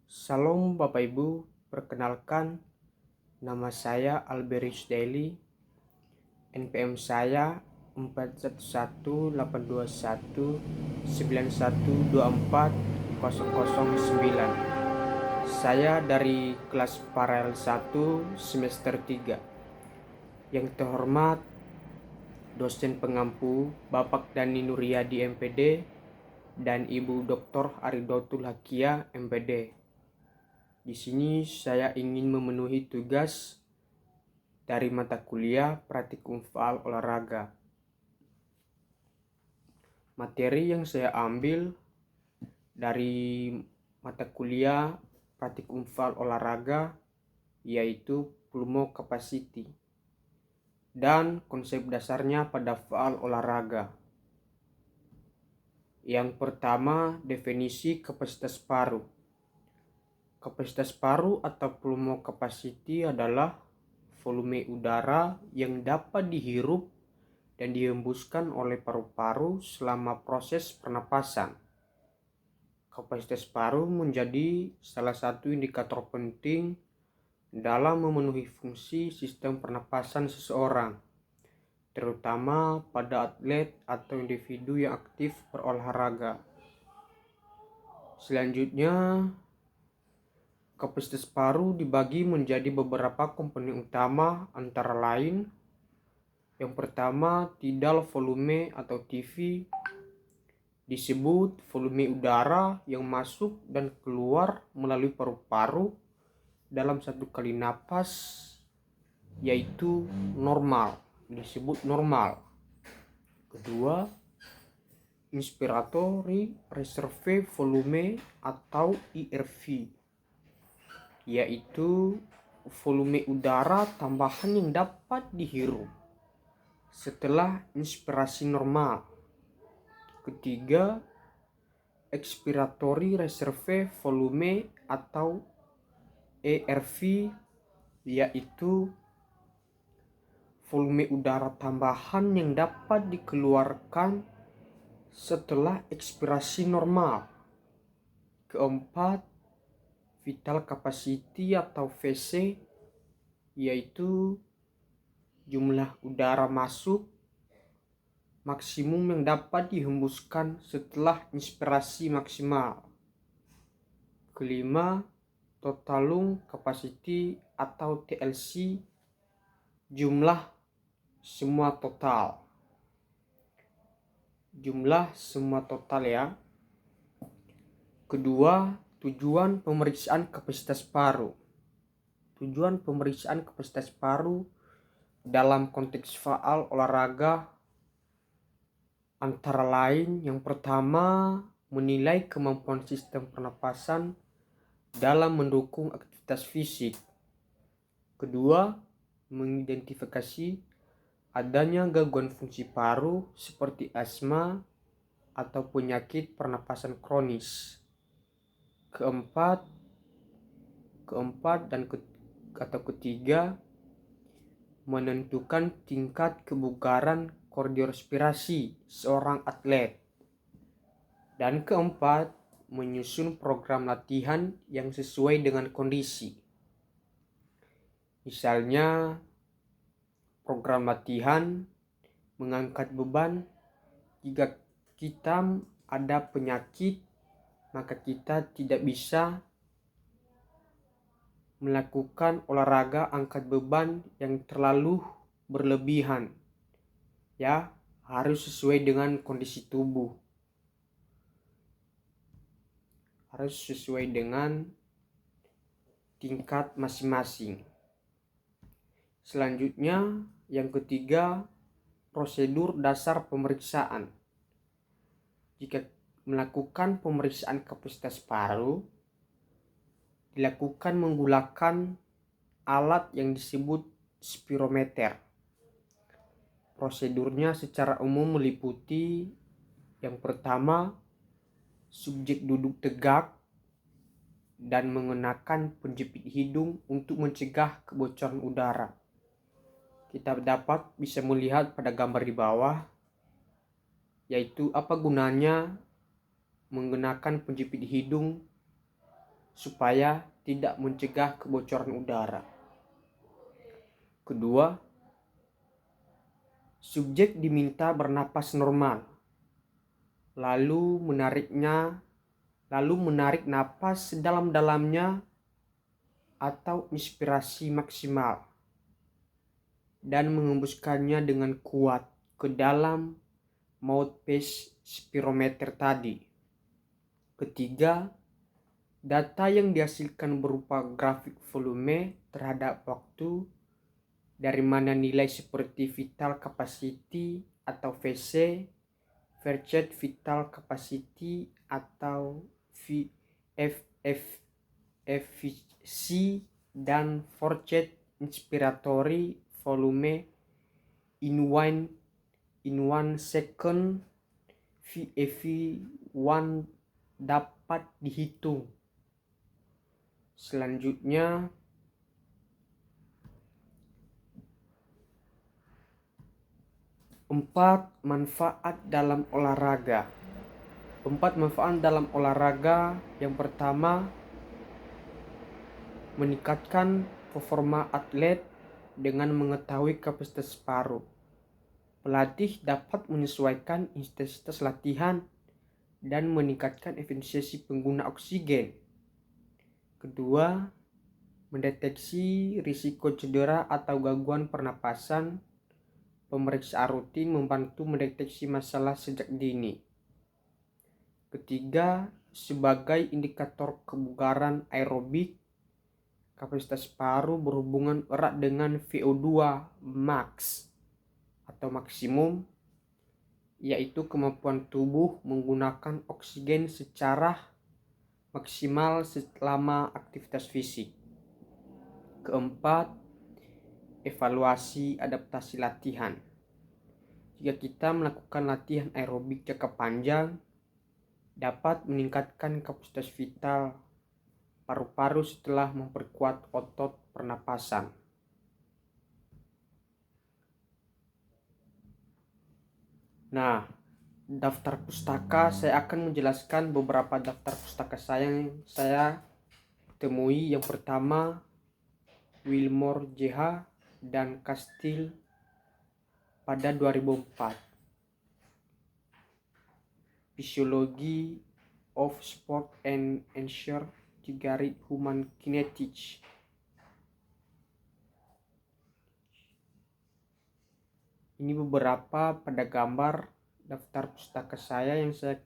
Salam Bapak Ibu, perkenalkan nama saya Alberius Daily, NPM saya 411219124009. Saya dari kelas Paralel 1 semester 3. Yang terhormat dosen pengampu Bapak Dani Nuryadi MPD dan Ibu Dr. Aridotul Hakia MPD. Di sini saya ingin memenuhi tugas dari mata kuliah praktikum faal olahraga. Materi yang saya ambil dari mata kuliah praktikum faal olahraga yaitu pulmo capacity dan konsep dasarnya pada faal olahraga. Yang pertama, definisi kapasitas paru. Kapasitas paru atau pulmo capacity adalah volume udara yang dapat dihirup dan dihembuskan oleh paru-paru selama proses pernapasan. Kapasitas paru menjadi salah satu indikator penting dalam memenuhi fungsi sistem pernapasan seseorang, terutama pada atlet atau individu yang aktif berolahraga. Selanjutnya, kapasitas paru dibagi menjadi beberapa komponen utama, antara lain: yang pertama, tidal volume atau TV, disebut volume udara yang masuk dan keluar melalui paru-paru dalam satu kali napas, yaitu normal, disebut normal. Kedua, inspiratory reserve volume atau IRV, yaitu volume udara tambahan yang dapat dihirup setelah inspirasi normal. Ketiga, expiratory reserve volume atau ERV, yaitu volume udara tambahan yang dapat dikeluarkan setelah ekspirasi normal. Keempat, vital capacity atau VC, yaitu jumlah udara masuk maksimum yang dapat dihembuskan setelah inspirasi maksimal. Kelima, total lung capacity atau TLC, jumlah semua total. Jumlah semua total ya. Kedua, tujuan pemeriksaan kapasitas paru. Tujuan pemeriksaan kapasitas paru dalam konteks faal olahraga antara lain: yang pertama, menilai kemampuan sistem pernapasan dalam mendukung aktivitas fisik. Kedua, mengidentifikasi adanya gangguan fungsi paru seperti asma atau penyakit pernapasan kronis. Ketiga, menentukan tingkat kebugaran kardiorespirasi seorang atlet. Dan keempat, menyusun program latihan yang sesuai dengan kondisi. Misalnya, program latihan mengangkat beban. Jika kita ada penyakit, maka kita tidak bisa melakukan olahraga angkat beban yang terlalu berlebihan. Ya, harus sesuai dengan kondisi tubuh. Harus sesuai dengan tingkat masing-masing. Selanjutnya, yang ketiga, prosedur dasar pemeriksaan. Jika melakukan pemeriksaan kapasitas paru, dilakukan menggunakan alat yang disebut spirometer. Prosedurnya secara umum meliputi: yang pertama, subjek duduk tegak dan mengenakan penjepit hidung untuk mencegah kebocoran udara. Kita dapat bisa melihat pada gambar di bawah, yaitu apa gunanya menggunakan penjepit hidung supaya tidak mencegah kebocoran udara. Kedua, subjek diminta bernapas normal, lalu menarik napas sedalam-dalamnya atau inspirasi maksimal dan mengembuskannya dengan kuat ke dalam mouthpiece spirometer tadi. Ketiga, data yang dihasilkan berupa grafik volume terhadap waktu, dari mana nilai seperti vital capacity atau VC, Forced Vital Capacity atau FVC, dan Forced Inspiratory Volume in one second VEV1 dapat dihitung. Selanjutnya, empat manfaat dalam olahraga. Yang pertama, meningkatkan performa atlet dengan mengetahui kapasitas paru. Pelatih dapat menyesuaikan intensitas latihan dan meningkatkan efisiensi pengguna oksigen. Kedua, mendeteksi risiko cedera atau gangguan pernapasan. Pemeriksaan rutin membantu mendeteksi masalah sejak dini. Ketiga, sebagai indikator kebugaran aerobik, kapasitas paru berhubungan erat dengan VO2 max atau maksimum, yaitu kemampuan tubuh menggunakan oksigen secara maksimal selama aktivitas fisik. Keempat, evaluasi adaptasi latihan. Jika kita melakukan latihan aerobik jangka panjang, dapat meningkatkan kapasitas vital paru-paru setelah memperkuat otot pernapasan. Nah, daftar pustaka, saya akan menjelaskan beberapa daftar pustaka yang saya temui. Yang pertama, Wilmore JH dan Castile pada 2004. Physiology of Sport and Ensure Target Human Kinetics. Ini beberapa pada gambar daftar pustaka saya yang saya